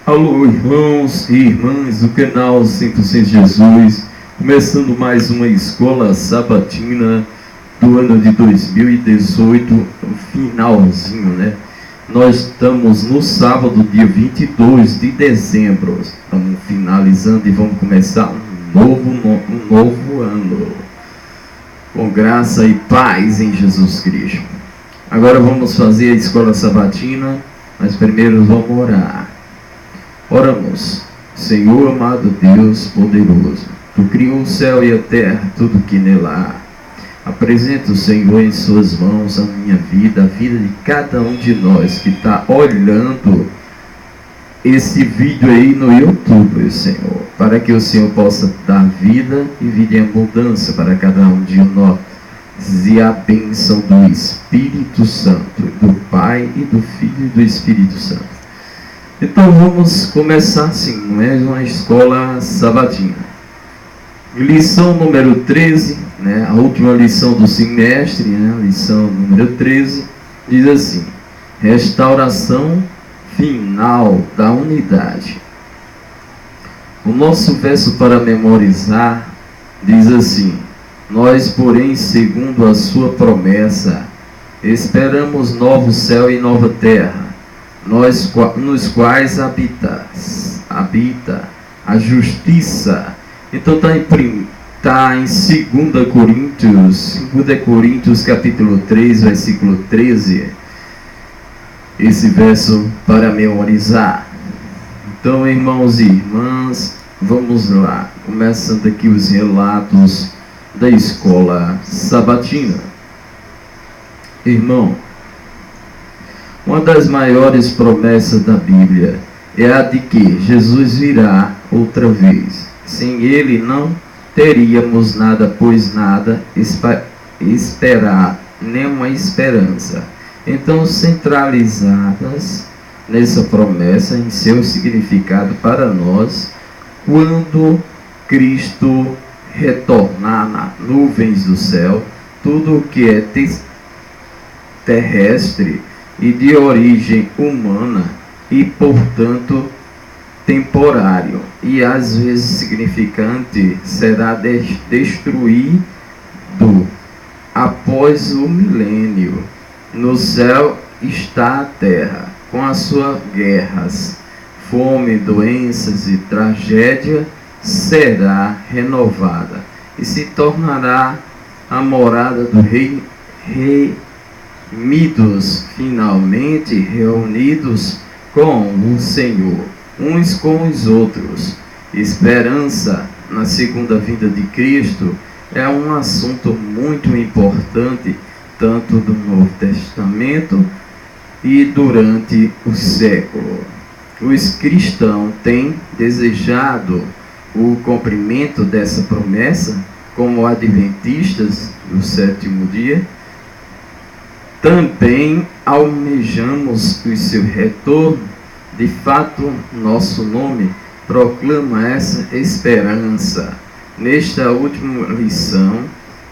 Alô, irmãos e irmãs do canal 100% Jesus, começando mais uma escola sabatina do ano de 2018, no finalzinho, né? Nós estamos no sábado, dia 22 de dezembro, estamos finalizando e vamos começar um novo ano, com graça e paz em Jesus Cristo. Agora vamos fazer a escola sabatina, mas primeiro vamos orar. Oramos. Senhor amado Deus poderoso, Tu criou o céu e a terra, tudo que nela há. Apresento, Senhor, em Suas mãos a minha vida, a vida de cada um de nós que está olhando esse vídeo aí no YouTube, Senhor, para que o Senhor possa dar vida e vida em abundância para cada um de nós, e a bênção do Espírito Santo, do Pai e do Filho e do Espírito Santo. Então vamos começar assim, mais uma escola sabatina. Lição número 13, né, a última lição do semestre, né, lição número 13, diz assim: restauração final da unidade. O nosso verso para memorizar diz assim: nós, porém, segundo a sua promessa, esperamos novo céu e nova terra, nos quais habita a justiça. Então está em 2 Coríntios capítulo 3, versículo 13, esse verso para memorizar. Então, irmãos e irmãs, vamos lá, começando aqui os relatos da escola sabatina. Irmão, uma das maiores promessas da Bíblia é a de que Jesus virá outra vez. Sem Ele não teríamos nada, pois nada esperar, nenhuma esperança. Então, centralizadas nessa promessa, em seu significado para nós, quando Cristo retornar nas nuvens do céu, tudo o que é terrestre e de origem humana e, portanto, temporário e às vezes significante, será destruído após o milênio. No céu está a terra, com as suas guerras, fome, doenças e tragédia, será renovada e se tornará a morada do rei finalmente reunidos com o Senhor, uns com os outros. Esperança na segunda vinda de Cristo é um assunto muito importante, tanto do Novo Testamento e durante o século. Os cristãos têm desejado o cumprimento dessa promessa, como adventistas do sétimo dia. Também almejamos o seu retorno. De fato, nosso nome proclama essa esperança. Nesta última lição,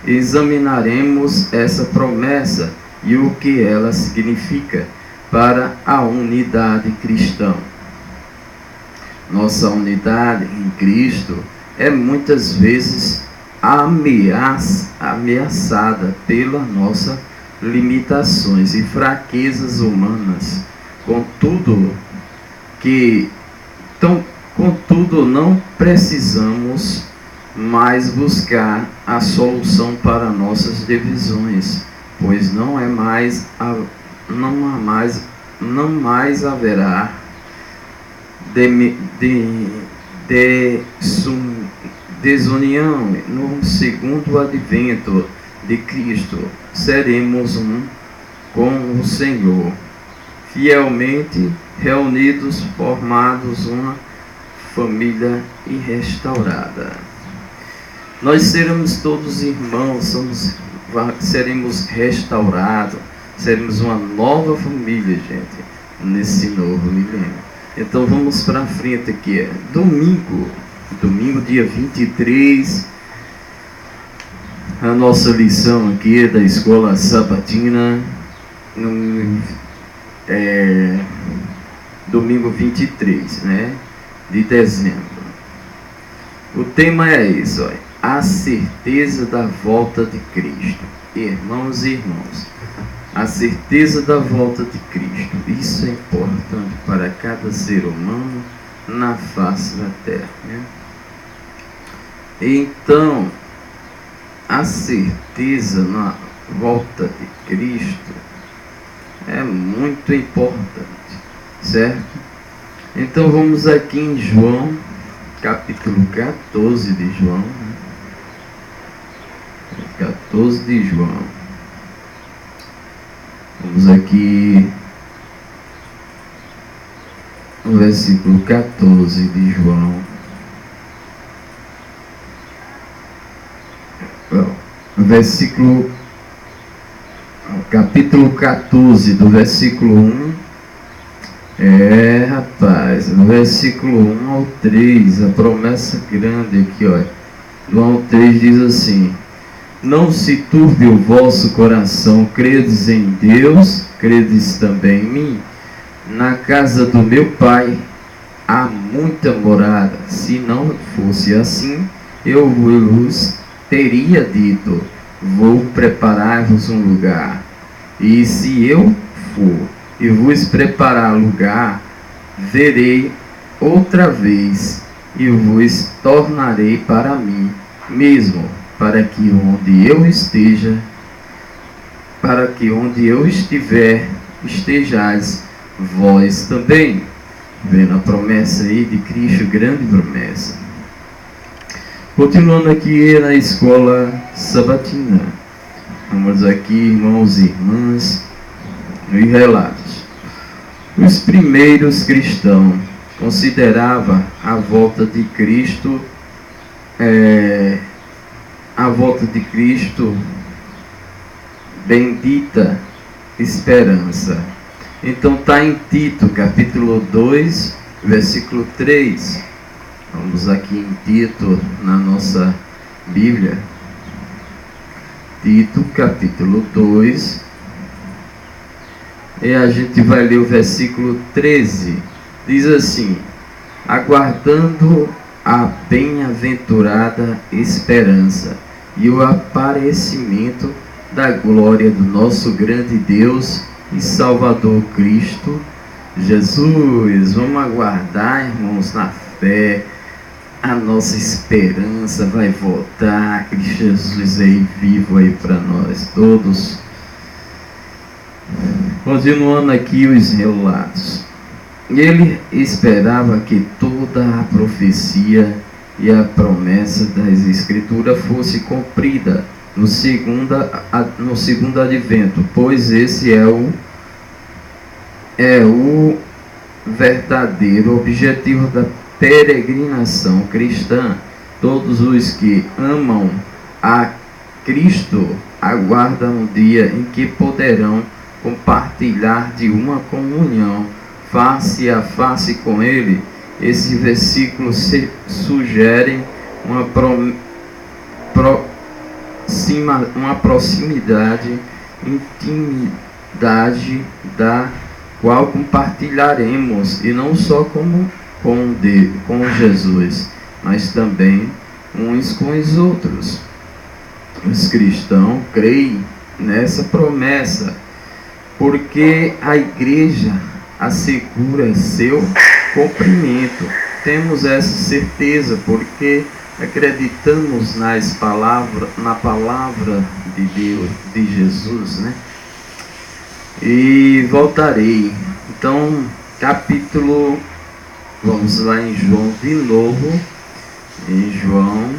examinaremos essa promessa e o que ela significa para a unidade cristã. Nossa unidade em Cristo é muitas vezes ameaçada pelas nossas limitações e fraquezas humanas. Contudo, não precisamos mais buscar a solução para nossas divisões, pois não mais haverá desunião. No segundo advento de Cristo, seremos um com o Senhor, fielmente reunidos, formados uma família e restaurada. Nós seremos todos irmãos, seremos restaurados, seremos uma nova família, gente, nesse novo milênio. Então vamos para frente aqui, domingo dia 23, a nossa lição aqui da escola sabatina, domingo 23, né, de dezembro. O tema é isso, olha, a certeza da volta de Cristo. Irmãos e irmãs, a certeza da volta de Cristo, isso é importante para cada ser humano na face da terra, né? Então, a certeza na volta de Cristo é muito importante, certo? Então vamos aqui em João, capítulo 14 de João, 14 de João. Vamos aqui no versículo 14 de João. Capítulo 14, do versículo 1. Rapaz, no versículo 1 ao 3, a promessa grande aqui, olha. Do 1 ao 3 diz assim: não se turbe o vosso coração, credes em Deus, credes também em mim. Na casa do meu Pai há muita morada. Se não fosse assim, eu vos teria dito: vou preparar-vos um lugar. E se eu for e vos preparar lugar, verei outra vez e vos tornarei para mim mesmo, para que onde eu esteja, para que onde eu estiver, estejais vós também. Vendo a promessa aí de Cristo, grande promessa. Continuando aqui na escola sabatina, vamos aqui, irmãos e irmãs, nos relatos. Os primeiros cristãos consideravam a volta de Cristo, bendita esperança. Então está em Tito, capítulo 2, versículo 3. Vamos aqui em Tito, na nossa Bíblia. Tito, capítulo 2. E a gente vai ler o versículo 13. Diz assim: aguardando a bem-aventurada esperança e o aparecimento da glória do nosso grande Deus e Salvador Cristo Jesus. Vamos aguardar, irmãos, na fé. A nossa esperança vai voltar. Cristo Jesus aí vivo aí para nós todos. Continuando aqui os relatos. Ele esperava que toda a profecia e a promessa das Escrituras fosse cumprida no segundo advento, pois esse é o verdadeiro objetivo da peregrinação cristã. Todos os que amam a Cristo aguardam o dia em que poderão compartilhar de uma comunhão face a face com Ele. Esse versículo sugere uma proximidade, intimidade da qual compartilharemos, e não só com Jesus, mas também uns com os outros. Os cristãos creem nessa promessa, porque a igreja assegura seu cumprimento. Temos essa certeza porque acreditamos na palavra de Deus, de Jesus, né? E voltarei. Então, vamos lá em João de novo, em João,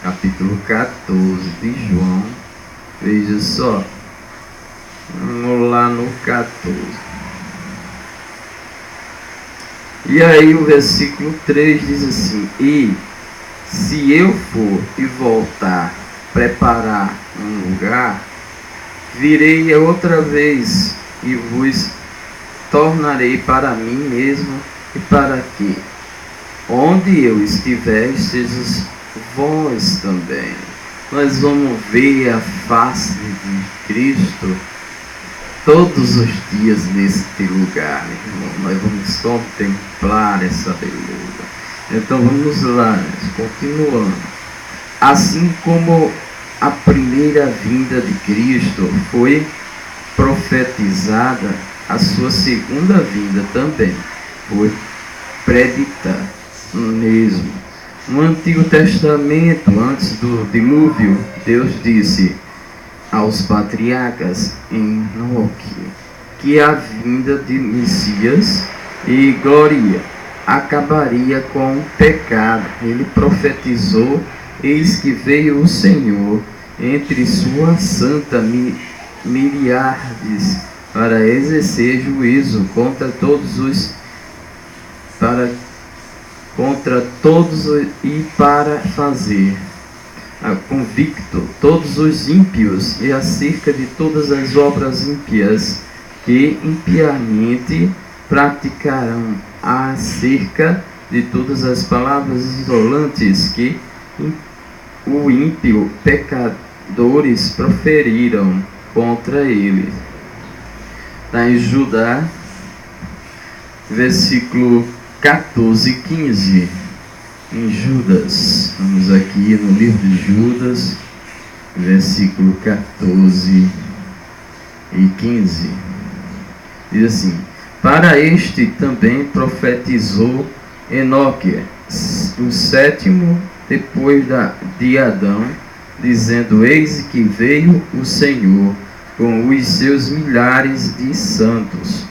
capítulo 14 de João, veja só, vamos lá no 14. E aí o versículo 3 diz assim: e se eu for e voltar preparar um lugar, virei outra vez e vos tornarei para mim mesmo, e para que onde eu estiver, estejais vós também. Nós vamos ver a face de Cristo todos os dias neste lugar, irmão. Nós vamos contemplar essa beleza. Então vamos lá, continuando. Assim como a primeira vinda de Cristo foi profetizada, a sua segunda vinda também foi predita mesmo. No Antigo Testamento, antes do dilúvio, Deus disse aos patriarcas em Enoque que a vinda de Messias e glória acabaria com o pecado. Ele profetizou: eis que veio o Senhor entre sua santa miríades para exercer juízo contra todos e para fazer convicto todos os ímpios e acerca de todas as obras ímpias que impiamente praticarão, acerca de todas as palavras isolantes que o ímpio pecadores proferiram contra ele. Está em Judá, versículo 14 e 15. Em Judas, vamos aqui no livro de Judas, versículo 14 e 15. Diz assim: para este também profetizou Enoque, o sétimo depois de Adão, dizendo: eis que veio o Senhor com os seus milhares de santos,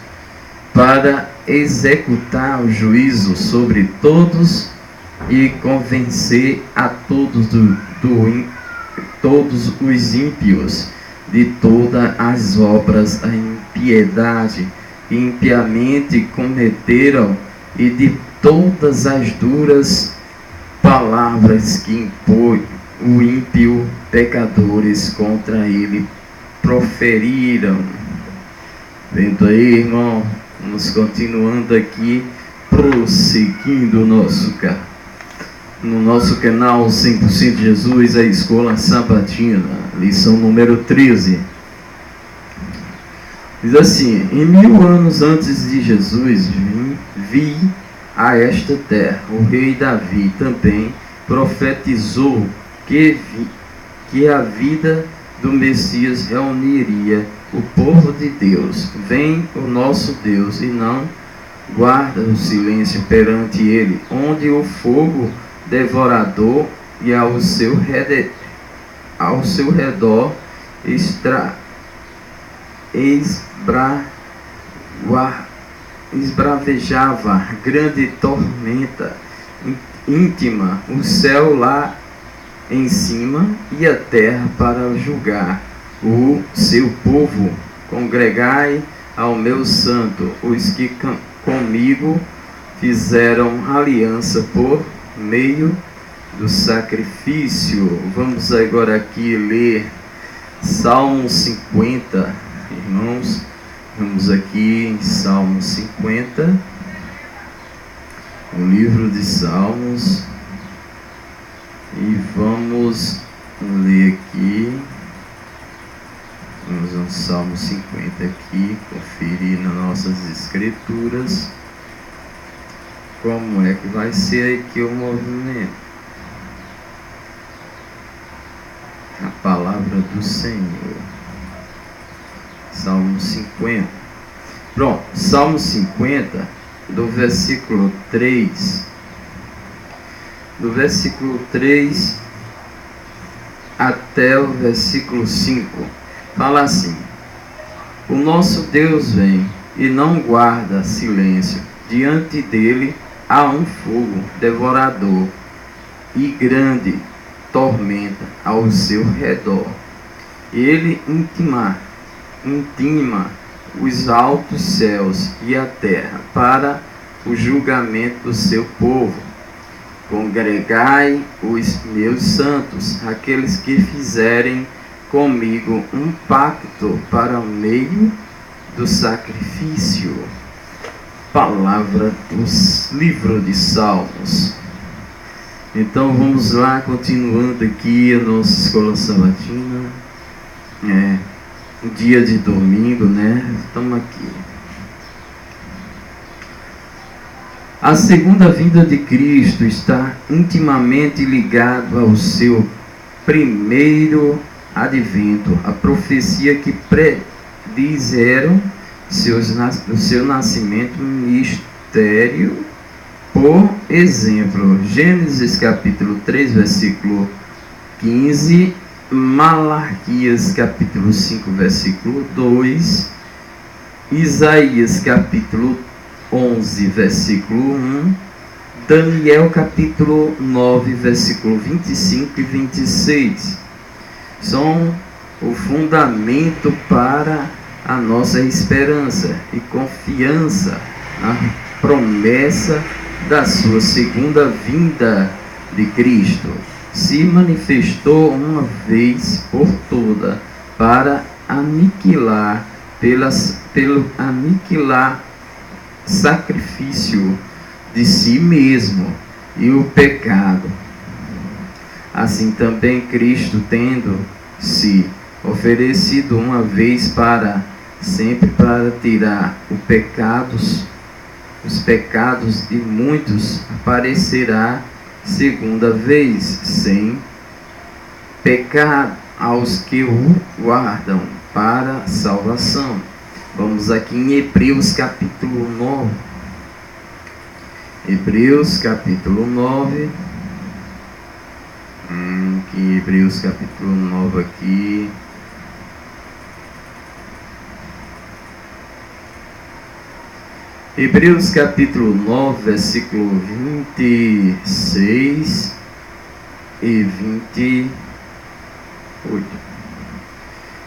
para executar o juízo sobre todos e convencer a todos todos os ímpios de todas as obras da impiedade que impiamente cometeram, e de todas as duras palavras que impõe o ímpio pecadores contra ele proferiram. Vendo aí, irmão, vamos continuando aqui, prosseguindo no nosso canal 100% Jesus, a Escola Sabatina, lição número 13. Diz assim: em 1000 anos antes de Jesus vi a esta terra, o rei Davi também profetizou que a vida do Messias reuniria o povo de Deus. Vem o nosso Deus e não guarda o silêncio perante ele, onde o fogo devorador e ao seu redor esbravejava grande tormenta íntima, o céu lá em cima e a terra para julgar o seu povo. Congregai ao meu santo os que comigo fizeram aliança por meio do sacrifício. Vamos agora aqui ler Salmo 50, irmãos. Vamos aqui em Salmo 50, o livro de Salmos, e vamos ler aqui. Vamos no Salmo 50 aqui, conferir nas nossas escrituras como é que vai ser aqui o movimento. A palavra do Senhor. Salmo 50. Pronto, Salmo 50, do versículo 3. Do versículo 3 até o versículo 5. Fala assim: o nosso Deus vem e não guarda silêncio. Diante dele há um fogo devorador e grande tormenta ao seu redor. Ele intima os altos céus e a terra para o julgamento do seu povo. Congregai os meus santos, aqueles que fizerem comigo um pacto para o meio do sacrifício. Palavra do livro de Salmos. Então vamos lá, continuando aqui a nossa escola sabatina. dia de domingo, né? Estamos aqui. A segunda vinda de Cristo está intimamente ligado ao seu primeiro advento. A profecia que predizeram o seu nascimento mistério. Por exemplo, Gênesis capítulo 3, versículo 15, Malaquias capítulo 5, versículo 2, Isaías capítulo 11, versículo 1, Daniel capítulo 9, versículo 25 e 26. São o fundamento para a nossa esperança e confiança na promessa da sua segunda vinda de Cristo. Se manifestou uma vez por toda para aniquilar pelo aniquilar sacrifício de si mesmo e o pecado. Assim também Cristo, tendo se oferecido uma vez para sempre para tirar os pecados de muitos, aparecerá segunda vez sem pecado aos que o guardam para salvação. Vamos aqui em Hebreus capítulo 9. Hebreus capítulo 9. Hebreus capítulo 9 aqui. Hebreus capítulo 9, versículo 26 e 28.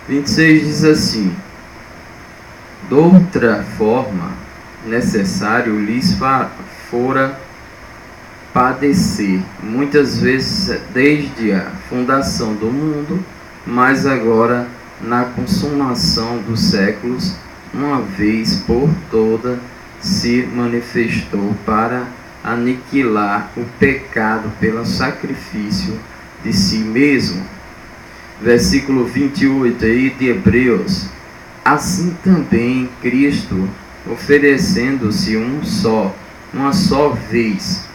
26 diz assim: de outra forma, necessário lhes fora padecer, muitas vezes desde a fundação do mundo, mas agora, na consumação dos séculos, uma vez por toda, se manifestou para aniquilar o pecado pelo sacrifício de si mesmo. Versículo 28 aí de Hebreus: assim também Cristo, oferecendo-se uma só vez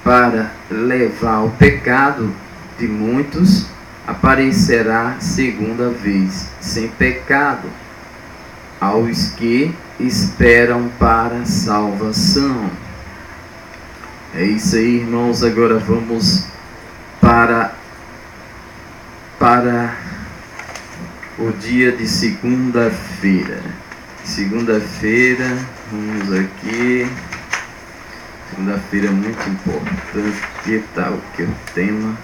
para levar o pecado de muitos, aparecerá segunda vez sem pecado aos que esperam para a salvação. É isso aí, irmãos. Agora vamos para o dia de segunda-feira. Segunda-feira, vamos aqui. Segunda-feira é muito importante. Que tal que é o tema?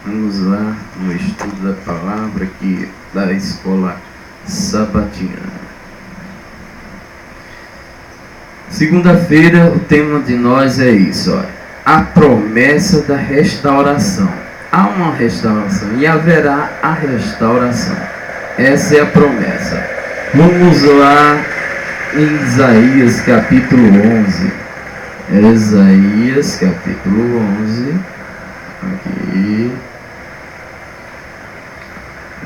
Vamos lá no estudo da palavra aqui da escola sabatina. Segunda-feira, o tema de nós é isso, ó, a promessa da restauração. Há uma restauração e haverá a restauração. Essa é a promessa. Vamos lá em Isaías capítulo 11. Isaías capítulo 11. Aqui.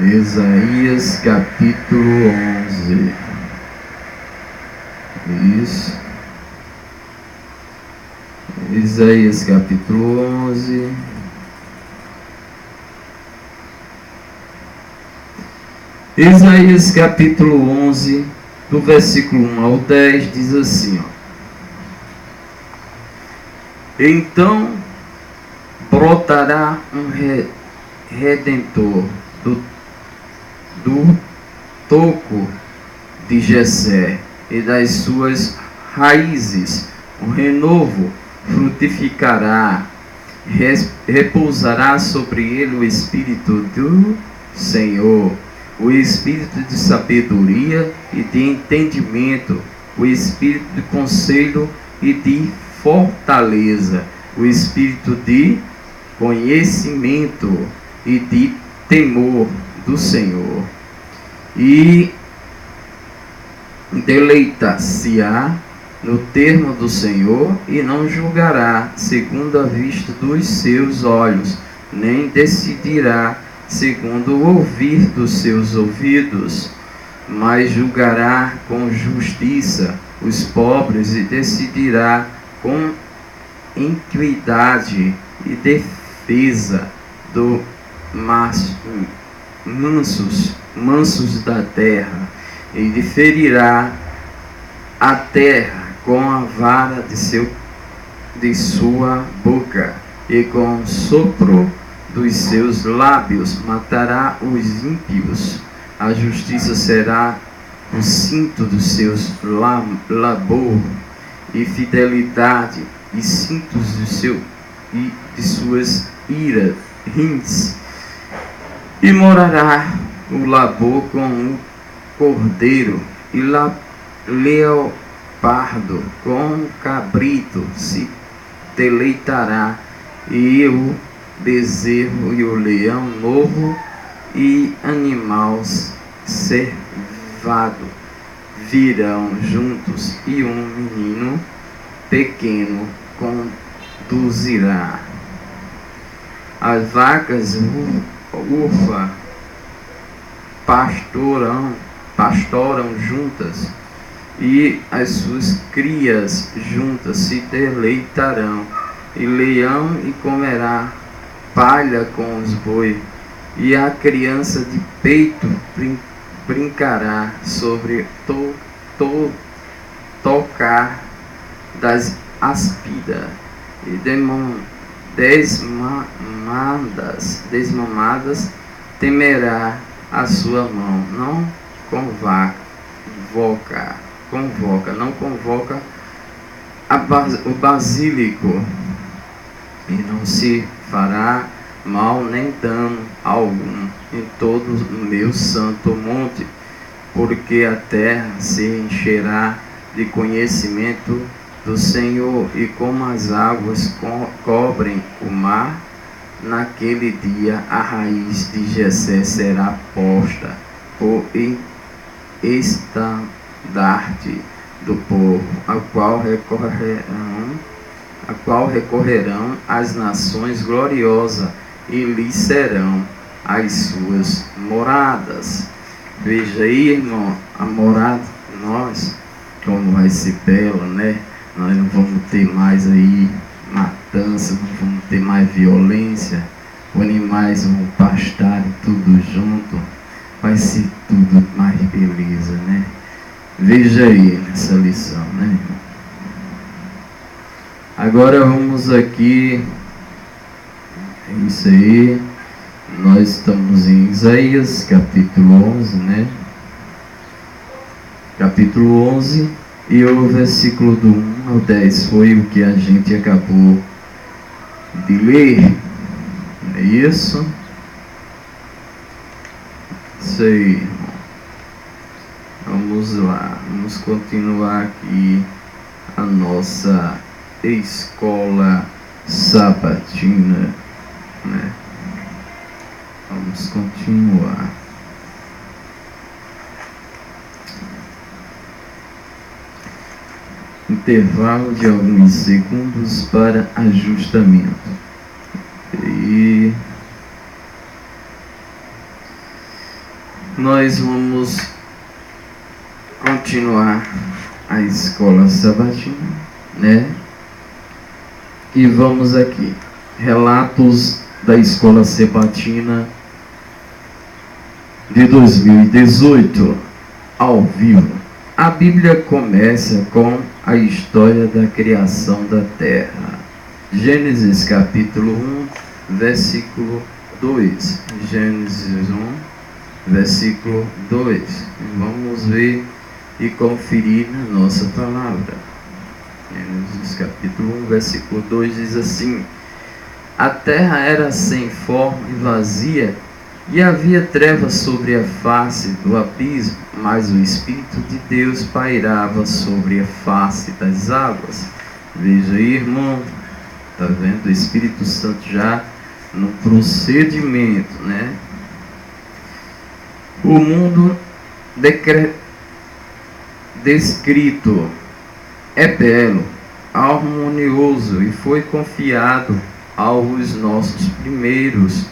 Isaías capítulo 11. Isso. Isaías capítulo 11. Isaías capítulo 11, do versículo 1 ao 10, diz assim, ó: então brotará um redentor do toco de Jessé, e das suas raízes o renovo frutificará, repousará sobre ele o Espírito do Senhor, o Espírito de sabedoria e de entendimento, o Espírito de conselho e de fortaleza, o Espírito de conhecimento e de temor do Senhor. E deleitar-se-á no termo do Senhor e não julgará segundo a vista dos seus olhos, nem decidirá segundo o ouvir dos seus ouvidos, mas julgará com justiça os pobres e decidirá com equidade e defesa dos mansos da terra, e ferirá a terra com a vara de sua boca, e com o sopro dos seus lábios matará os ímpios. A justiça será o cinto dos seus labor, e fidelidade e cintos de suas rins. E morará o labor com o cordeiro, e leopardo com o cabrito se deleitará, e o bezerro e o leão novo e animal cevado virão juntos, e um menino pequeno conduzirá. As vacas ufa pastoram juntas, e as suas crias juntas se deleitarão, e leão e comerá palha com os bois, e a criança de peito brincará sobre tocar das aspidas, e desmamadas temerá a sua mão. Não convoca o basílico, e não se fará mal nem dano algum em todo o meu santo monte, porque a terra se encherá de conhecimento do Senhor, e como as águas cobrem o mar, naquele dia a raiz de Jessé será posta por estandarte do povo, a qual recorrerão as nações gloriosas, e lhes serão as suas moradas. Veja aí, irmão, a morada de nós, como vai ser bela, né? Nós não vamos ter mais aí matança, não vamos ter mais violência, os animais vão pastar tudo junto, vai ser tudo mais beleza, né? Veja aí nessa lição, né, irmão? Agora vamos aqui, é isso aí, nós estamos em Isaías, capítulo 11, né? Capítulo 11, e o versículo do 1 ao 10 foi o que a gente acabou de ler, é isso? Isso aí, irmão. Vamos lá, vamos continuar aqui a nossa escola sabatina, né? Vamos continuar. Intervalo de alguns segundos para ajustamento. E nós vamos continuar a escola sabatina, né? E vamos aqui, relatos da escola sabatina de 2018, ao vivo. A Bíblia começa com a história da criação da terra. Gênesis capítulo 1, versículo 2. Gênesis 1, versículo 2. Vamos ver e conferir na nossa palavra. Gênesis capítulo 1, versículo 2 diz assim: a terra era sem forma e vazia, e havia trevas sobre a face do abismo, mas o Espírito de Deus pairava sobre a face das águas. Veja aí, irmão, está vendo? O Espírito Santo já no procedimento, né? O mundo descrito é belo, harmonioso, e foi confiado aos nossos primeiros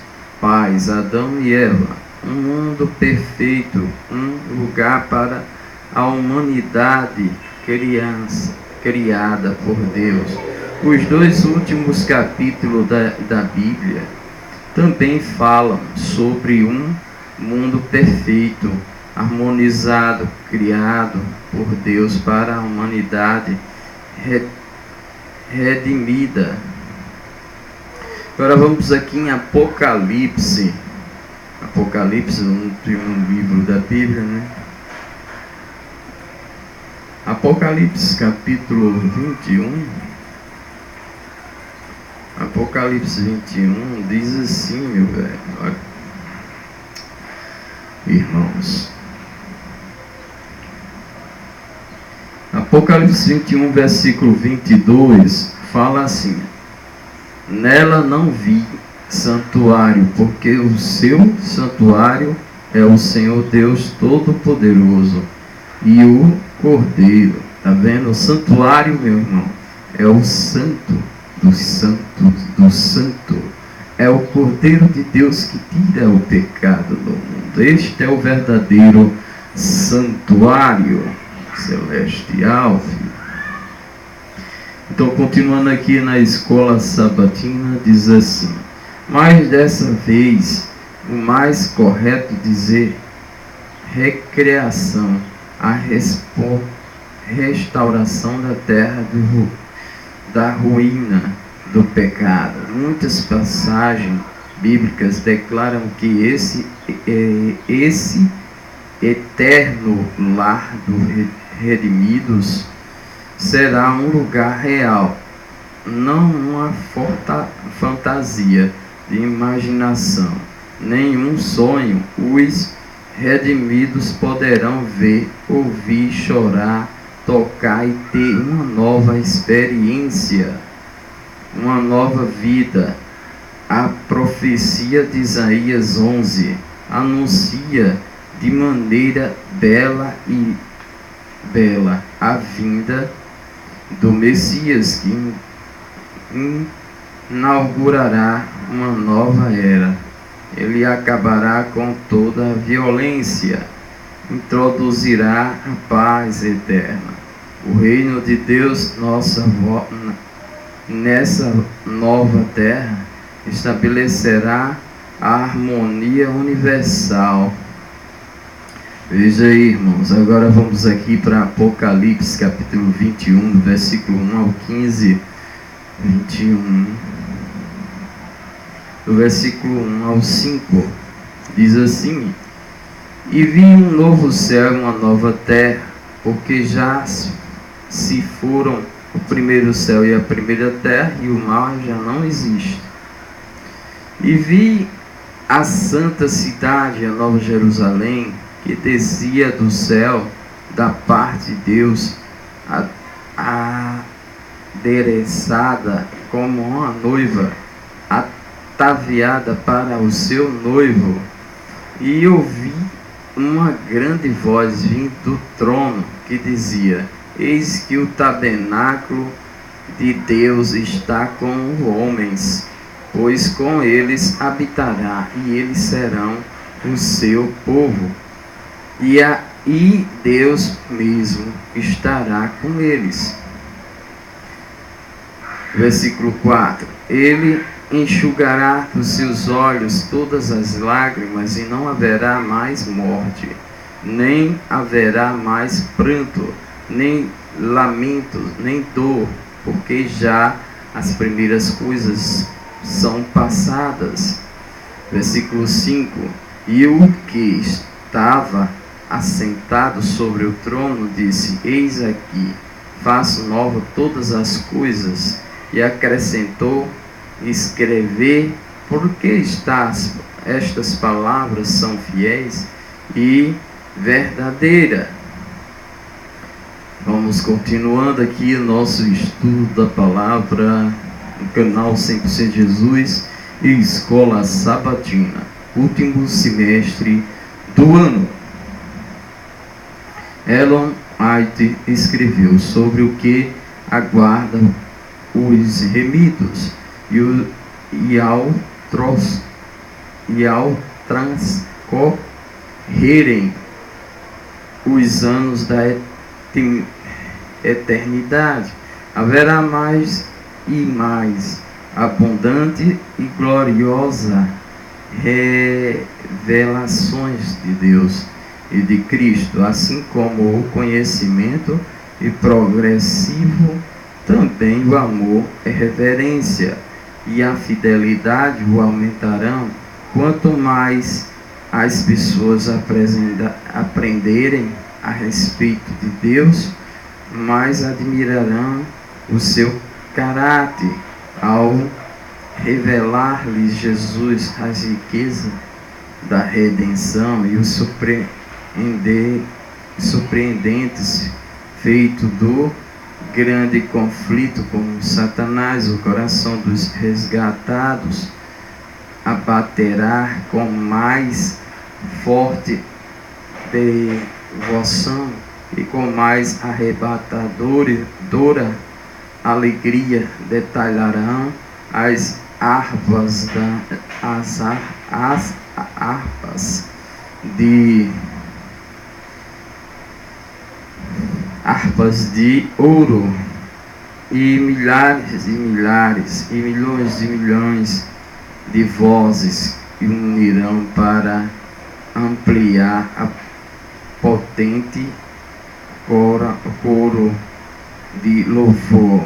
pais, Adão e Eva, um mundo perfeito, um lugar para a humanidade criada por Deus. Os 2 últimos capítulos da Bíblia também falam sobre um mundo perfeito, harmonizado, criado por Deus para a humanidade redimida. Agora vamos aqui em Apocalipse. Apocalipse, o último livro da Bíblia, né? Apocalipse capítulo 21. Apocalipse 21 diz assim, meu velho, olha, irmãos. Apocalipse 21, versículo 22, fala assim: nela não vi santuário, porque o seu santuário é o Senhor Deus Todo-Poderoso e o Cordeiro. Tá vendo? O santuário, meu irmão, é o santo dos santos do santo. É o Cordeiro de Deus que tira o pecado do mundo. Este é o verdadeiro santuário celestial, filho. Então, continuando aqui na escola sabatina, diz assim: mas dessa vez, o mais correto dizer recreação, a restauração da terra da ruína do pecado. Muitas passagens bíblicas declaram que esse eterno lar dos redimidos será um lugar real, não uma fantasia de imaginação, nenhum sonho. Os redimidos poderão ver, ouvir, chorar, tocar e ter uma nova experiência, uma nova vida. A profecia de Isaías 11 anuncia de maneira bela a vinda do Messias, que inaugurará uma nova era. Ele acabará com toda a violência, introduzirá a paz eterna. O reino de Deus, nessa nova terra, estabelecerá a harmonia universal. Veja aí, irmãos, agora vamos aqui para Apocalipse capítulo 21, do versículo 1 ao 15, 21, do versículo 1 ao 5, diz assim: e vi um novo céu e uma nova terra, porque já se foram o primeiro céu e a primeira terra, e o mar já não existe. E vi a santa cidade, a Nova Jerusalém, que descia do céu da parte de Deus, adereçada como uma noiva, ataviada para o seu noivo. E ouvi uma grande voz vindo do trono, que dizia: eis que o tabernáculo de Deus está com os homens, pois com eles habitará, e eles serão o seu povo. E Deus mesmo estará com eles. Versículo 4: ele enxugará dos seus olhos todas as lágrimas, e não haverá mais morte, nem haverá mais pranto, nem lamento, nem dor, porque já as primeiras coisas são passadas. Versículo 5: e o que estava assentado sobre o trono disse: eis aqui, faço nova todas as coisas. E acrescentou: escrever, porque estas palavras são fiéis e verdadeiras. Vamos continuando aqui o nosso estudo da palavra no canal 100% Jesus e Escola Sabatina, último semestre do ano. Ellen White escreveu sobre o que aguarda os remidos, e ao e ao transcorrerem os anos da eternidade, haverá mais e mais abundante e gloriosa revelações de Deus e de Cristo, assim como o conhecimento e progressivo, também o amor e reverência e a fidelidade o aumentarão. Quanto mais as pessoas aprenderem a respeito de Deus, mais admirarão o seu caráter ao revelar-lhes Jesus as riquezas da redenção e o surpreendentes feito do grande conflito com Satanás. O coração dos resgatados abaterá com mais forte devoção e com mais arrebatadora alegria detalharão as harpas de ouro, e milhares e milhares e milhões de vozes que unirão para ampliar a potente coro de louvor.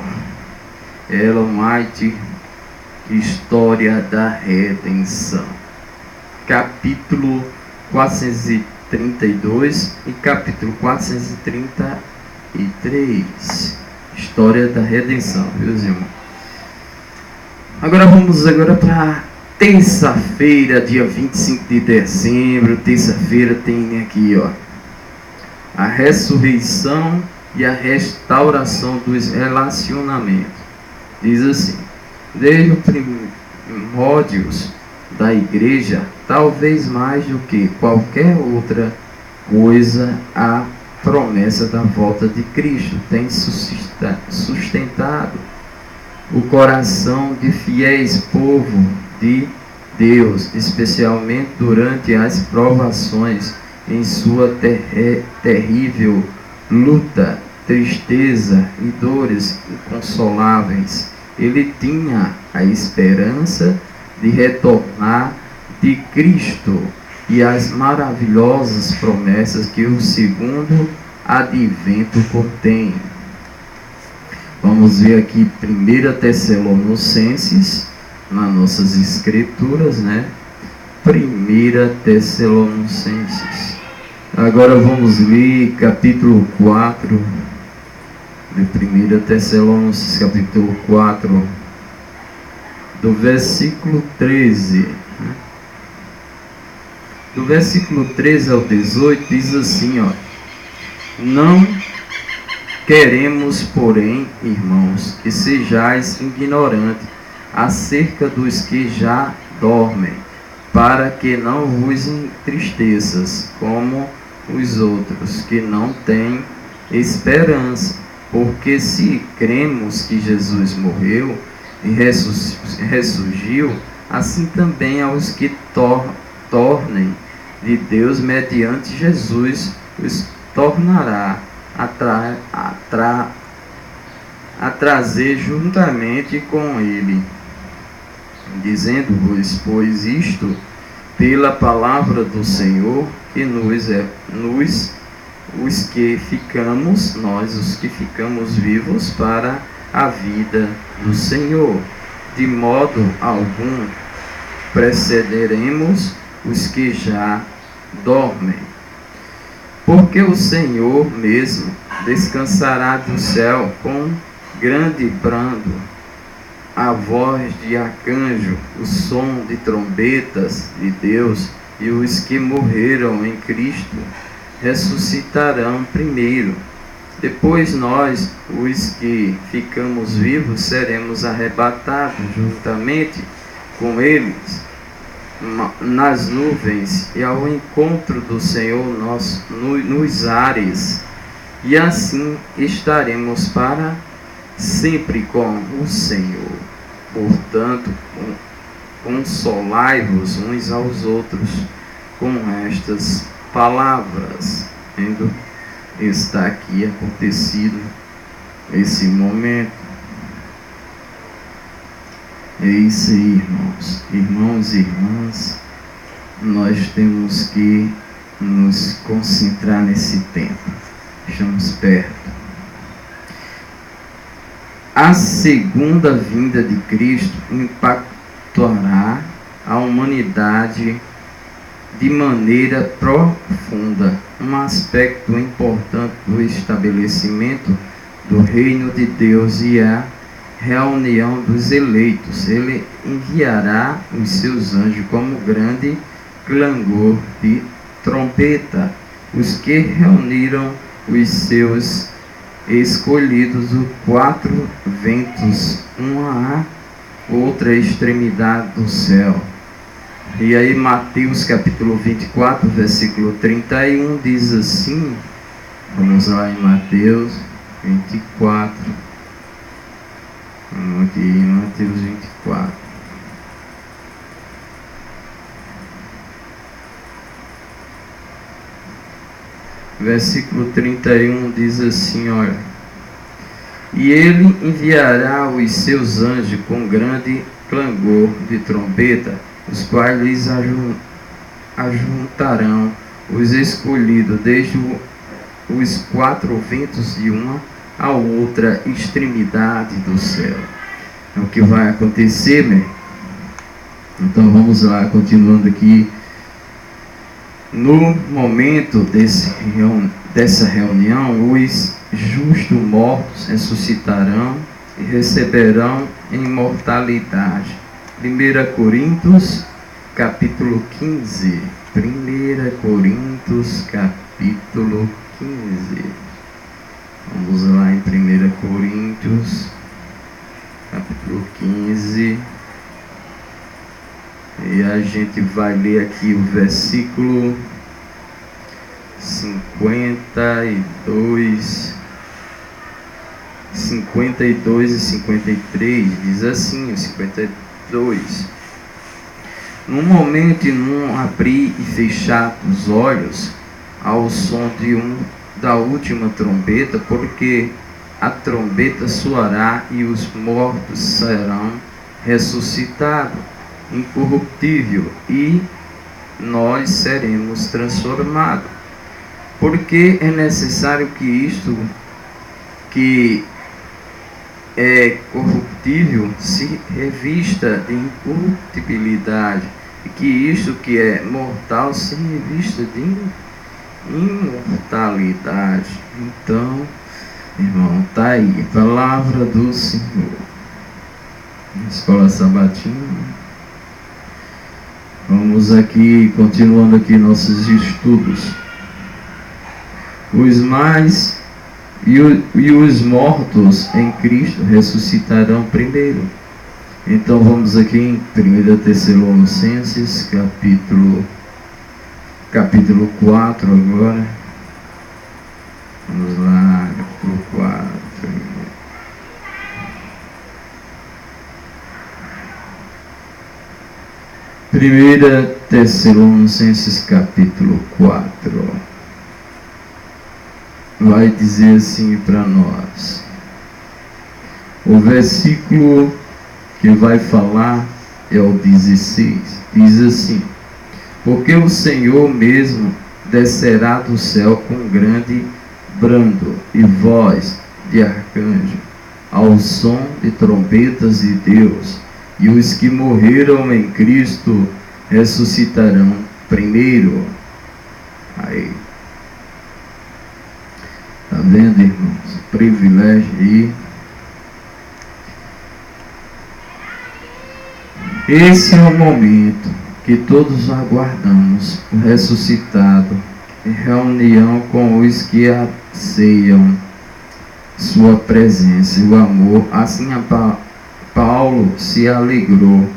Elohim, história da redenção. Capítulo 432 e capítulo 433. História da redenção, meus irmãos. Agora vamos para terça-feira, dia 25 de dezembro. Terça-feira tem aqui, a ressurreição e a restauração dos relacionamentos. Diz assim: desde os primórdios da igreja, talvez mais do que qualquer outra coisa, a promessa da volta de Cristo tem sustentado o coração de fiéis povo de Deus, especialmente durante as provações em sua terrível luta, tristeza e dores inconsoláveis. Ele tinha a esperança de retornar de Cristo e as maravilhosas promessas que o segundo advento contém. Vamos ver aqui 1 Tessalonicenses, nas nossas escrituras, 1 Tessalonicenses. Agora vamos ler capítulo 4 de 1 Tessalonicenses, capítulo 4, do versículo 13. Do versículo 13 ao 18 diz assim, não queremos, porém, irmãos, que sejais ignorantes acerca dos que já dormem, para que não vos entristeças como os outros que não têm esperança. Porque se cremos que Jesus morreu e ressurgiu, assim também aos que tornem de Deus mediante Jesus os tornará a trazer juntamente com ele. Dizendo-vos, pois, isto pela palavra do Senhor, que os que ficamos vivos para a vida do Senhor, de modo algum precederemos os que já dormem. Porque o Senhor mesmo descansará do céu com grande brando, a voz de arcanjo, o som de trombetas de Deus, e os que morreram em Cristo ressuscitarão primeiro. Depois nós, os que ficamos vivos, seremos arrebatados juntamente com eles nas nuvens e ao encontro do Senhor nos ares, e assim estaremos para sempre com o Senhor. Portanto, consolai-vos uns aos outros com estas palavras. Vendo? Está aqui acontecido esse momento. É isso aí, irmãos. Irmãos e irmãs, nós temos que nos concentrar nesse tempo. Estamos perto. A segunda vinda de Cristo impactará a humanidade de maneira profunda. Um aspecto importante do estabelecimento do reino de Deus e a reunião dos eleitos. Ele enviará os seus anjos como grande clangor de trombeta, os que reuniram os seus escolhidos dos quatro ventos, uma à outra extremidade do céu. E aí Mateus capítulo 24, versículo 31 diz assim, vamos lá em Mateus 24, vamos aqui em Mateus 24. Versículo 31 diz assim, olha: e ele enviará os seus anjos com grande clangor de trombeta, os quais lhes ajuntarão os escolhidos desde os quatro ventos de uma à outra extremidade do céu. É o que vai acontecer, né? Então vamos lá, continuando aqui. No momento dessa reunião, os justos mortos ressuscitarão e receberão imortalidade. 1 Coríntios capítulo 15. 1 Coríntios capítulo 15. Vamos lá em 1 Coríntios capítulo 15. E a gente vai ler aqui o versículo 52 e 53, diz assim, 52: num momento e num abrir e fechar os olhos, ao som da última trombeta, porque a trombeta soará e os mortos serão ressuscitados incorruptível, e nós seremos transformados. Porque é necessário que isto que é corruptível se revista de incorruptibilidade, e que isto que é mortal se revista de imortalidade. Então, irmão, está aí a palavra do Senhor. Escola Sabatina. Vamos aqui, continuando aqui nossos estudos. Os mais e os mortos em Cristo ressuscitarão primeiro. Então vamos aqui em 1 Tessalonicenses capítulo 4 agora. Vamos lá, capítulo 4. 1 Tessalonicenses capítulo 4 vai dizer assim para nós. O versículo que vai falar é o 16. Diz assim: porque o Senhor mesmo descerá do céu com grande brando e voz de arcanjo, ao som de trombetas de Deus. E os que morreram em Cristo ressuscitarão primeiro. Aí. Está vendo, irmãos? Privilégio aí. Esse é o momento que todos aguardamos, o ressuscitado, em reunião com os que anseiam sua presença e o amor. Assim Paulo se alegrou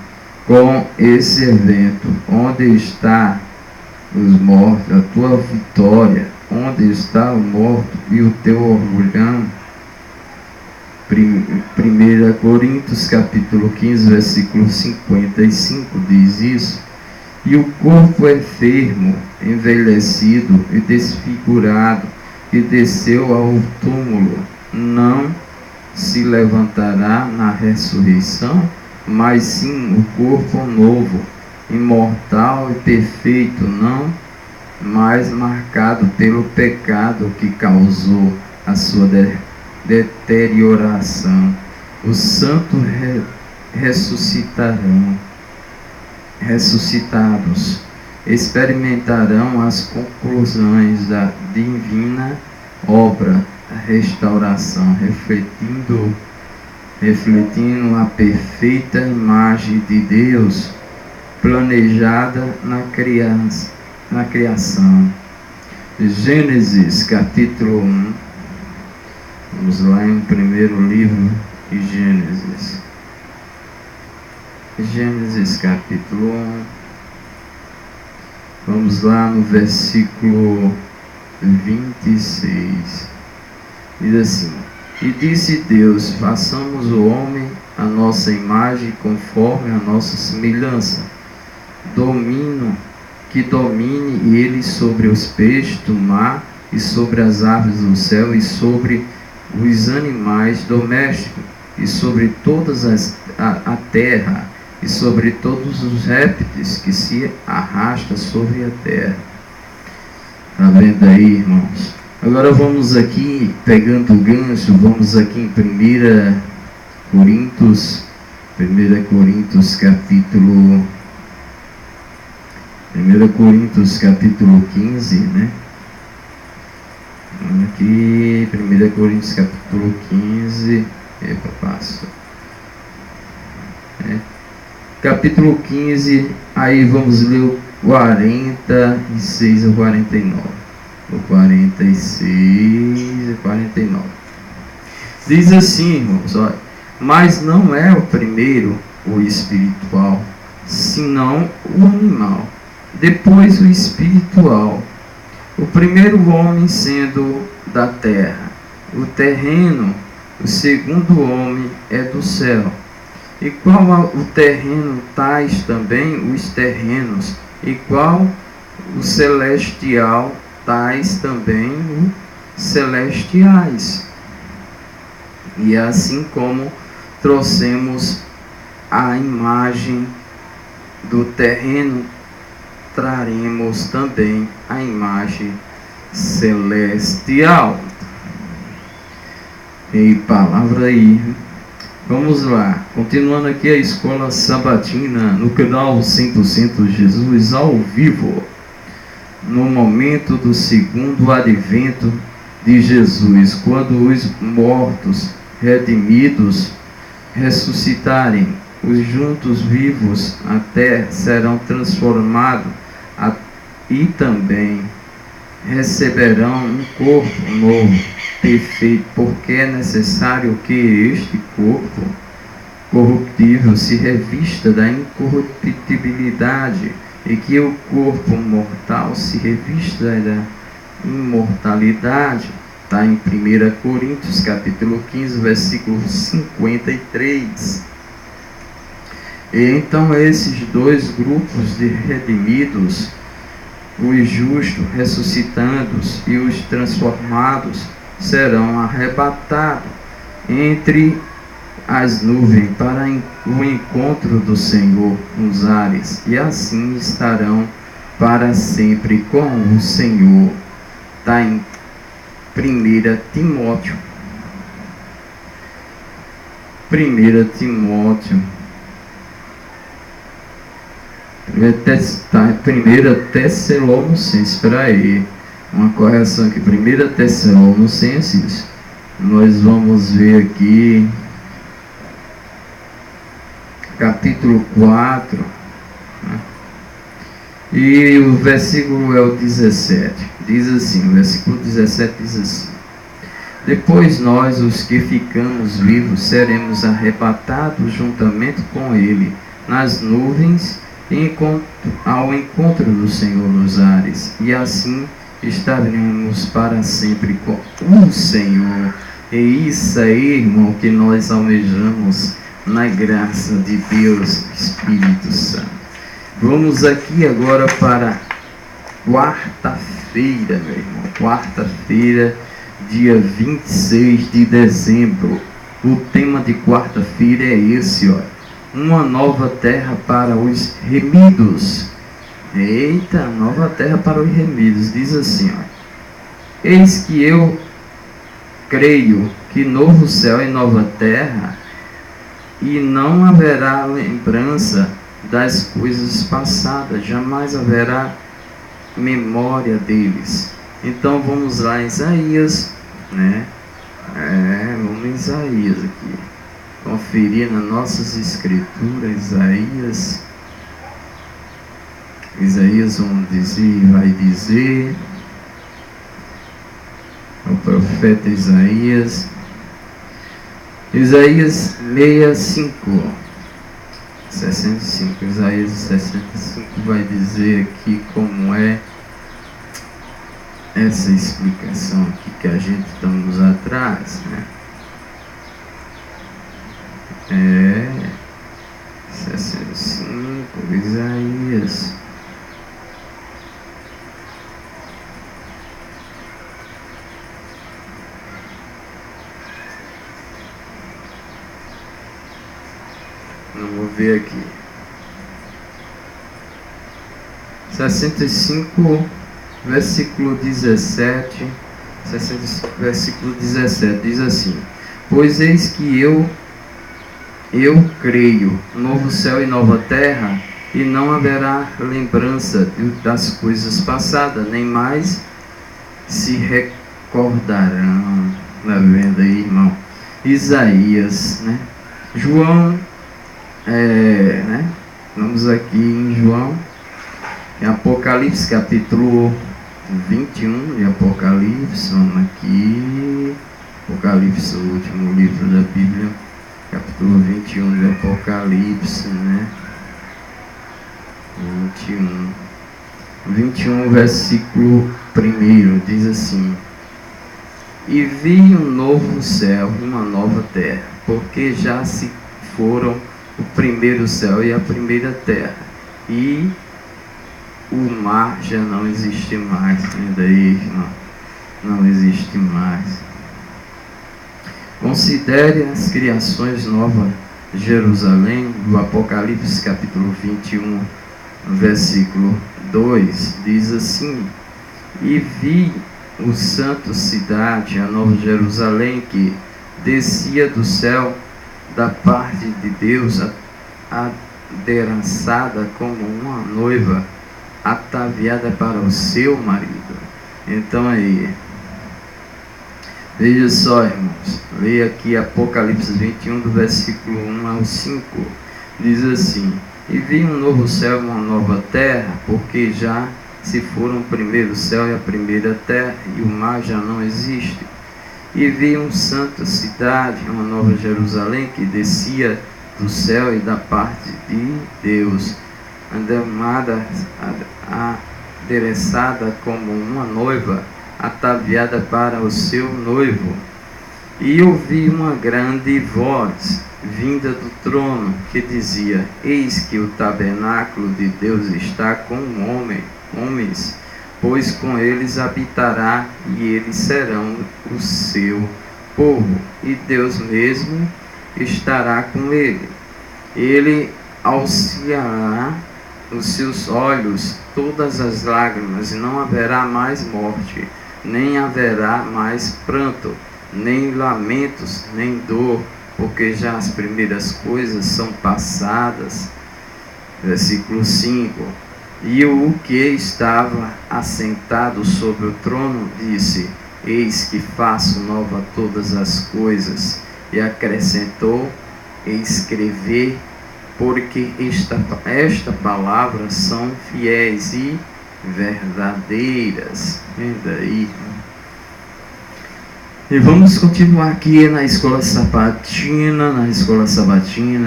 com esse evento. Onde está os mortos, a tua vitória? Onde está o morto e o teu orgulhão? 1 Coríntios capítulo 15, versículo 55 diz isso: e o corpo enfermo, envelhecido e desfigurado, que desceu ao túmulo, não se levantará na ressurreição, mas sim o corpo novo, imortal e perfeito, não mais marcado pelo pecado que causou a sua deterioração. Os santos ressuscitados experimentarão as conclusões da divina obra, a restauração, refletindo a perfeita imagem de Deus planejada na criação. Gênesis capítulo 1. Vamos lá em primeiro livro de Gênesis. Gênesis capítulo 1. Vamos lá no versículo 26. Diz assim: e disse Deus: façamos o homem a nossa imagem, conforme a nossa semelhança. Que domine ele sobre os peixes do mar, e sobre as aves do céu, e sobre os animais domésticos, e sobre todas a terra, e sobre todos os répteis que se arrastam sobre a terra. Está vendo aí, irmãos? Agora vamos aqui, pegando o gancho, vamos aqui em 1 Coríntios capítulo 15, né? Aqui, 1 Coríntios capítulo 15, capítulo 15, aí vamos ler o 46 ao 49. O 46 e 49. Diz assim, irmãos, olha: mas não é o primeiro o espiritual, senão o animal, depois o espiritual. O primeiro homem sendo da terra, o terreno; o segundo homem é do céu. E qual o terreno, tais também os terrenos; e qual o celestial, tais também os celestiais. E assim como trouxemos a imagem do terreno, traremos também a imagem celestial. E palavra aí. Vamos lá, continuando aqui a escola sabatina no canal 100% Jesus ao vivo, no momento do segundo advento de Jesus, quando os mortos redimidos ressuscitarem, os juntos vivos até serão transformados e também receberão um corpo novo, perfeito, porque é necessário que este corpo corruptível se revista da incorruptibilidade, e que o corpo mortal se revista da imortalidade. Está em 1 Coríntios capítulo 15, versículo 53. E então esses dois grupos de redimidos, os justos ressuscitandos e os transformados, serão arrebatados entre as nuvens para o encontro do Senhor nos ares, e assim estarão para sempre com o Senhor. Está em 1 Timóteo. 1 Tessalonicenses, espera aí, uma correção aqui, 1 Tessalonicenses, nós vamos ver aqui, capítulo 4, né? E o versículo é o 17, diz assim, o versículo 17 diz assim: depois nós, os que ficamos vivos, seremos arrebatados juntamente com ele nas nuvens, ao encontro do Senhor nos ares, e assim estaremos para sempre com o Senhor. É isso aí, irmão, que nós almejamos na graça de Deus, Espírito Santo. Vamos aqui agora para quarta-feira, meu irmão. Quarta-feira, dia 26 de dezembro. O tema de quarta-feira é esse, ó. Uma nova terra para os remidos. Eita, nova terra para os remidos. Diz assim, ó. Eis que eu creio que novo céu e nova terra, e não haverá lembrança das coisas passadas, jamais haverá memória deles. Então vamos lá, Isaías, né? Vamos em Isaías aqui, conferir nas nossas escrituras. Isaías vai dizer, o profeta Isaías 65, Isaías 65 vai dizer aqui como é essa explicação aqui que a gente estamos atrás, né? 65, Isaías. Vamos ver aqui. 65, versículo 17. 65, versículo 17 diz assim: Pois eis que eu creio, novo céu e nova terra, e não haverá lembrança das coisas passadas, nem mais se recordarão. Está vendo aí, irmão? Isaías, né? João, né? Vamos aqui em João, em Apocalipse, capítulo 21 de Apocalipse. Vamos aqui, Apocalipse, o último livro da Bíblia, capítulo 21 de Apocalipse, né? 21, versículo 1, diz assim: E vi um novo céu e uma nova terra, porque já se foram o primeiro céu e a primeira terra, e o mar já não existe mais. Ainda aí, não existe mais. Considere as criações Nova Jerusalém, do Apocalipse capítulo 21, versículo 2, diz assim: E vi o santo cidade, a Nova Jerusalém, que descia do céu da parte de Deus, adereçada como uma noiva ataviada para o seu marido. Então aí, veja só, irmãos, leia aqui Apocalipse 21, do versículo 1 ao 5, diz assim: E vi um novo céu e uma nova terra, porque já se foram o primeiro céu e a primeira terra, e o mar já não existe. E vi uma santa cidade, uma nova Jerusalém, que descia do céu e da parte de Deus, adereçada como uma noiva ataviada para o seu noivo. E ouvi uma grande voz vinda do trono, que dizia: Eis que o tabernáculo de Deus está com homens, pois com eles habitará, e eles serão o seu povo, e Deus mesmo estará com ele. Ele auxiliará os seus olhos todas as lágrimas, e não haverá mais morte, nem haverá mais pranto, nem lamentos, nem dor, porque já as primeiras coisas são passadas. Versículo 5. E o que estava assentado sobre o trono disse: Eis que faço nova todas as coisas. E acrescentou: escrever, porque esta palavra são fiéis e verdadeiras. E daí? E vamos continuar aqui na Escola Sabatina,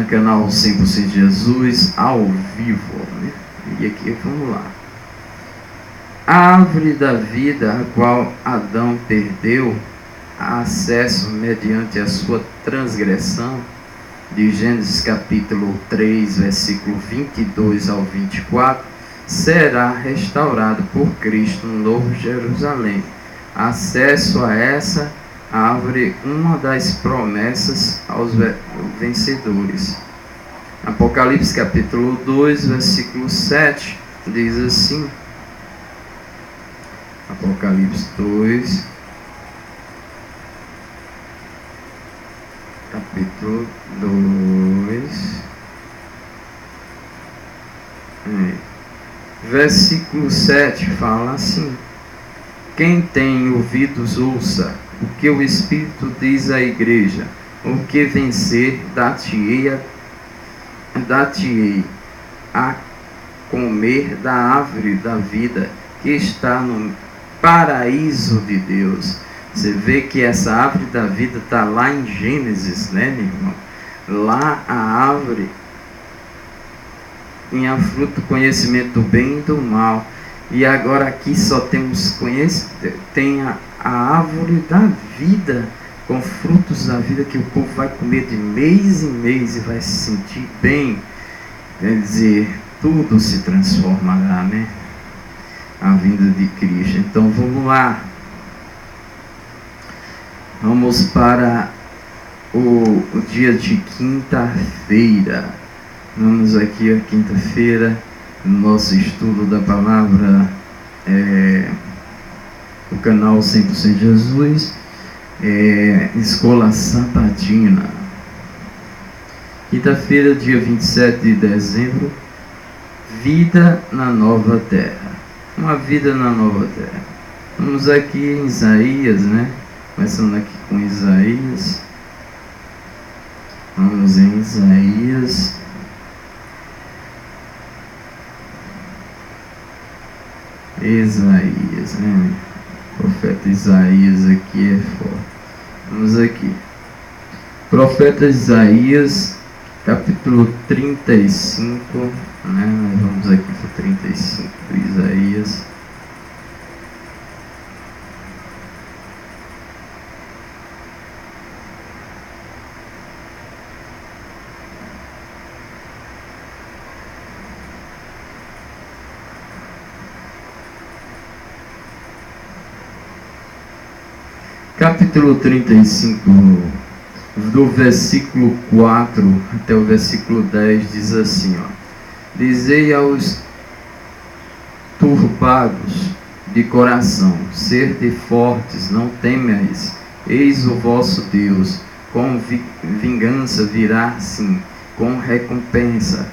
canal 100% Jesus, ao vivo, né? E aqui, vamos lá. A árvore da vida, a qual Adão perdeu, acesso mediante a sua transgressão, de Gênesis capítulo 3, versículo 22 ao 24, será restaurado por Cristo no Novo Jerusalém. Acesso a essa árvore, uma das promessas aos vencedores. Apocalipse capítulo 2, versículo 7, diz assim, Apocalipse 2, capítulo 2, versículo 7, fala assim: quem tem ouvidos ouça o que o Espírito diz à igreja. O que vencer, dar-te-ei a comer da árvore da vida que está no paraíso de Deus. Você vê que essa árvore da vida está lá em Gênesis, né, meu irmão? Lá a árvore tinha fruto do conhecimento do bem e do mal. E agora aqui só temos tem a árvore da vida, com frutos da vida que o povo vai comer de mês em mês e vai se sentir bem. Quer dizer, tudo se transformará, né? A vinda de Cristo. Então vamos lá. Vamos para o dia de quinta-feira. Vamos aqui a quinta-feira, no nosso estudo da palavra, o canal 100% Jesus, Escola Sabatina. Quinta-feira, dia 27 de dezembro, vida na nova terra. Uma vida na nova terra. Vamos aqui em Isaías, né? Começando aqui com Isaías. Vamos em Isaías. Isaías, né? O profeta Isaías aqui é forte. Vamos aqui. Profeta Isaías, capítulo 35, né? Vamos aqui para 35 de Isaías. Capítulo 35, do versículo 4 até o versículo 10, diz assim, ó: dizei aos turbados de coração, sede fortes, não temais, eis o vosso Deus, com vingança virá, sim, com recompensa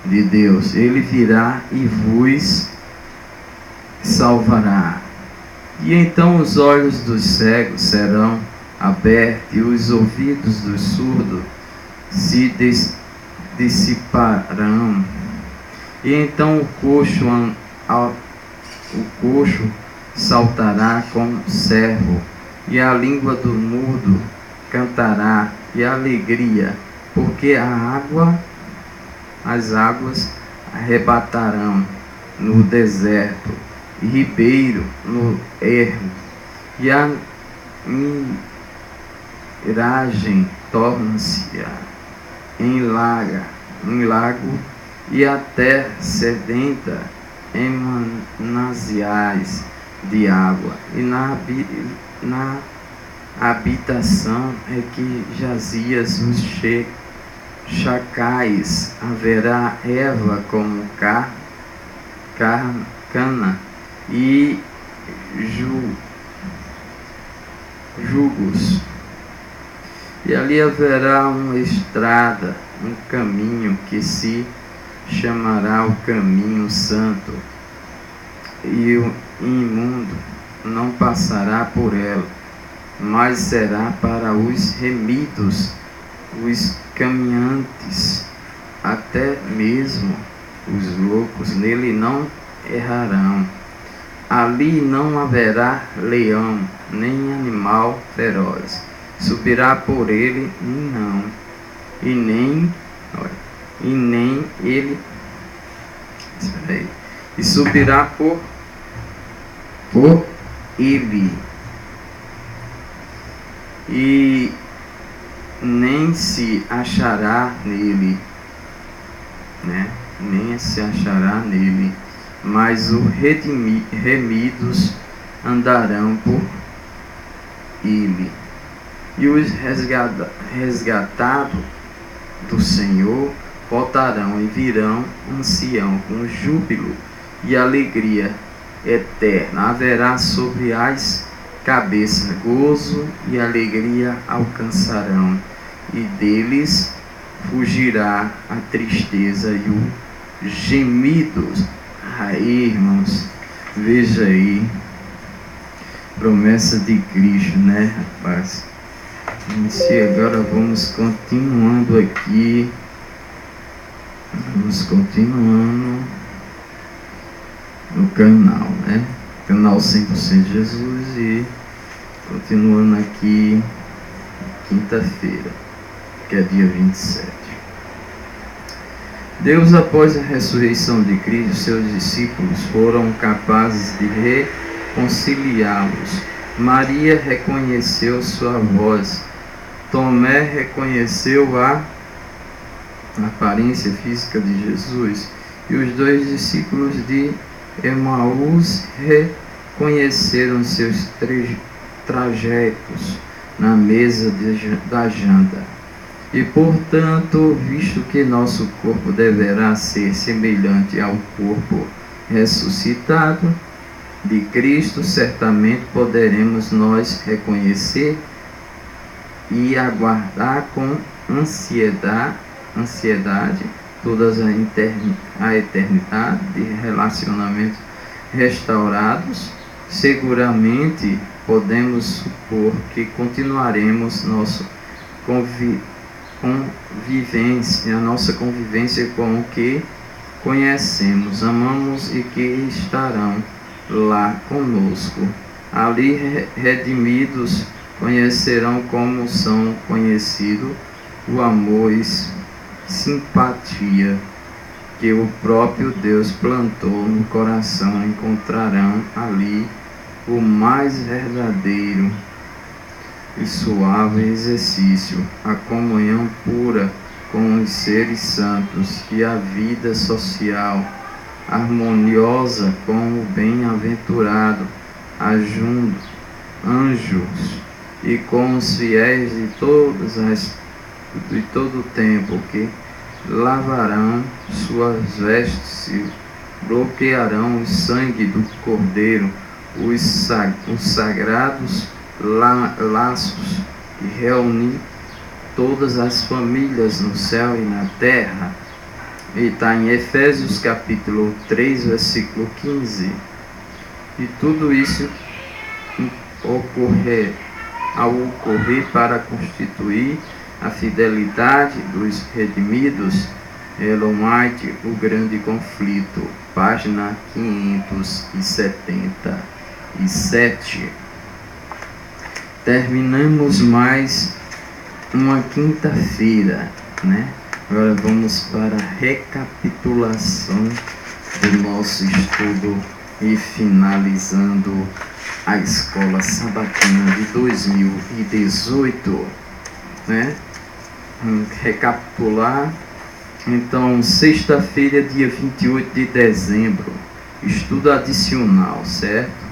de Deus, ele virá e vos salvará. E então os olhos dos cegos serão abertos e os ouvidos dos surdos se dissiparão. E então o coxo saltará como servo, e a língua do mudo cantará de alegria, porque as águas arrebatarão no deserto, e ribeiro no ermo, e a miragem torna-se em lago, e a terra sedenta em mananciais de água, e na habitação é que jazias os chacais, haverá erva como cana, e jugos, e ali haverá uma estrada, um caminho que se chamará o caminho santo, e o imundo não passará por ela, mas será para os remidos, os caminhantes, até mesmo os loucos nele não errarão. Ali não haverá leão, nem animal feroz, subirá por ele, não, e nem ele, e subirá por ele, e nem se achará nele, né? Nem se achará nele, mas os remidos andarão por ele, e os resgatados do Senhor voltarão e virão ancião com júbilo e alegria eterna. Haverá sobre as cabeças gozo e alegria alcançarão, e deles fugirá a tristeza e o gemidos. Aí, irmãos, veja aí, promessa de Cristo, né, rapaz? E agora vamos continuando aqui. Vamos continuando no canal, né? Canal 100% Jesus, e continuando aqui quinta-feira, que é dia 27. Deus, após a ressurreição de Cristo, seus discípulos foram capazes de reconciliá-los. Maria reconheceu sua voz. Tomé reconheceu a aparência física de Jesus. E os dois discípulos de Emaús reconheceram seus trajetos na mesa da janta. E, portanto, visto que nosso corpo deverá ser semelhante ao corpo ressuscitado de Cristo, certamente poderemos nós reconhecer e aguardar com ansiedade toda a eternidade de relacionamentos restaurados. Seguramente podemos supor que continuaremos nossa convivência com o que conhecemos, amamos e que estarão lá conosco. Ali redimidos conhecerão como são conhecidos o amor e simpatia que o próprio Deus plantou no coração. Encontrarão ali o mais verdadeiro e suave exercício, a comunhão pura com os seres santos e a vida social harmoniosa com o bem-aventurado anjos e com os fiéis de todo o tempo, que lavarão suas vestes e bloquearão o sangue do Cordeiro, os sagrados laços que reúnem todas as famílias no céu e na terra. E está em Efésios capítulo 3, versículo 15. E tudo isso ao ocorrer para constituir a fidelidade dos redimidos, Ellen White, O Grande Conflito, página 577. Terminamos mais uma quinta-feira, né? Agora vamos para a recapitulação do nosso estudo e finalizando a escola sabatina de 2018, né? Vamos recapitular. Então, sexta-feira, dia 28 de dezembro, estudo adicional, certo?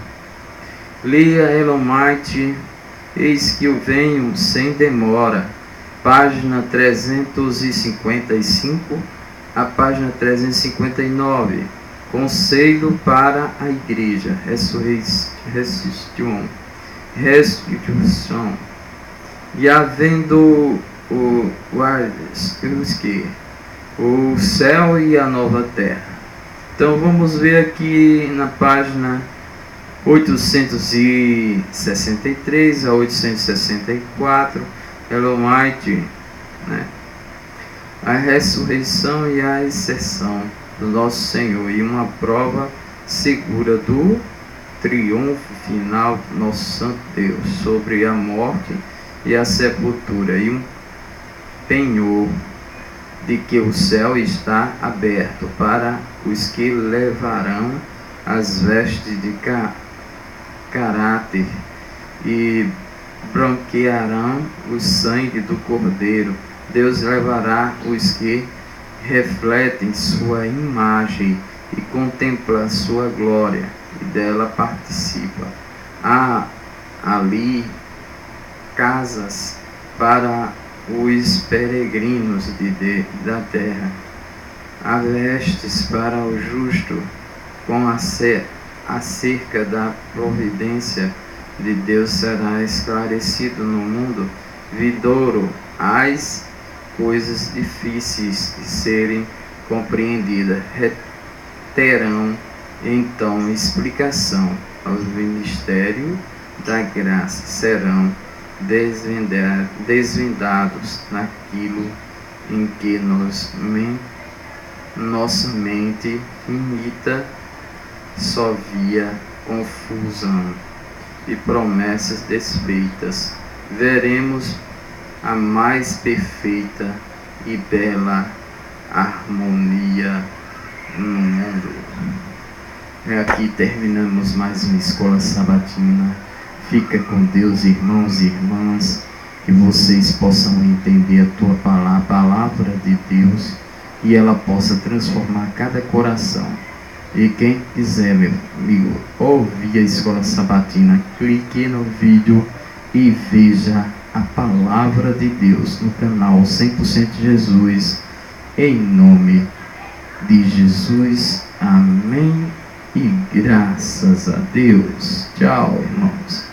Leia Ellen White, Eis que eu venho sem demora, página 355 a página 359. Conselho para a Igreja, restituição. E havendo o céu e a nova terra. Então vamos ver aqui na página 863 a 864, Ellen White, né? A ressurreição e a ascensão do nosso Senhor, e uma prova segura do triunfo final do nosso Santo Deus sobre a morte e a sepultura, e um penhor de que o céu está aberto para os que levarão as vestes de caráter e branquearão o sangue do Cordeiro. Deus levará os que refletem sua imagem e contemplam sua glória, e dela participa. Há ali casas para os peregrinos da terra. Há vestes para o justo, com a cerca da providência de Deus será esclarecido no mundo vindouro as coisas difíceis de serem compreendidas. Terão então explicação aos mistérios da graça, serão desvendados naquilo em que nossa mente finita só via confusão e promessas desfeitas. Veremos a mais perfeita e bela harmonia no mundo. Aqui terminamos mais uma escola sabatina. Fica com Deus, irmãos e irmãs, que vocês possam entender a palavra de Deus, e ela possa transformar cada coração. E quem quiser, meu amigo, ouvir a escola sabatina, clique no vídeo e veja a palavra de Deus no canal 100% Jesus, em nome de Jesus. Amém e graças a Deus. Tchau, irmãos.